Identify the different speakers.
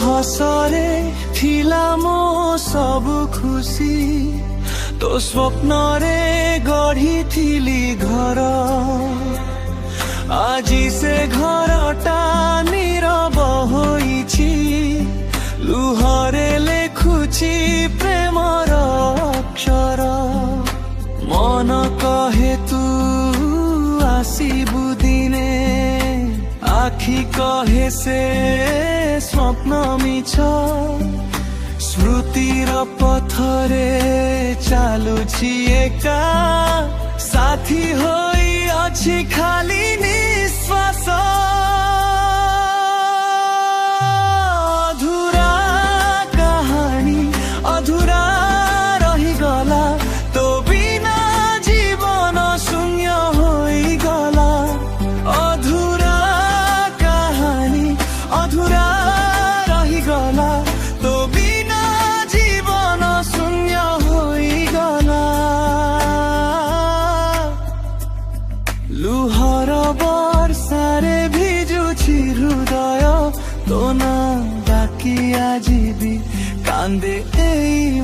Speaker 1: ହସରେ ଥିଲା ମୋ ସବୁ ଖୁସି, ତୋ ସ୍ୱପ୍ନରେ ଗଢ଼ିଥିଲି ଘର। ଆଜି ସେ ଘରଟା ନୀରବ ହୋଇଛି, ଲୁହରେ ଲେଖୁଛି ପ୍ରେମର ଅକ୍ଷର। ମନ କହେ ତୁ ଆସିବୁ ଦିନେ, ଆଖି କହେ ସେ ସ୍ୱପ୍ନ ମିଛ। ସ୍ମୃତିର ପଥରେ ଚାଲୁଛି ଏକା, ସାଥୀ ହୋଇ ଅଛି ଖାଲି ନିଶ୍ୱାସ। ଅଧୁରା କାହାଣୀ ଅଧୁରା ରହିଗଲା, ତୋ ବିନା ଜୀବନ ଶୂନ୍ୟ ହୋଇଗଲା। ଅଧୁରା କାହାଣୀ ଅଧୁରା ରହିଗଲା, ତୋ ବିନା ଜୀବନ ଶୂନ୍ୟ ହୋଇଗଲା। ଲୁହର ବର୍ଷାରେ ଭିଜୁଛି ହୃଦୟ, ତୋ ନାଁ ଡାକି ଆଜି ବି କାନ୍ଦେ ଏଇ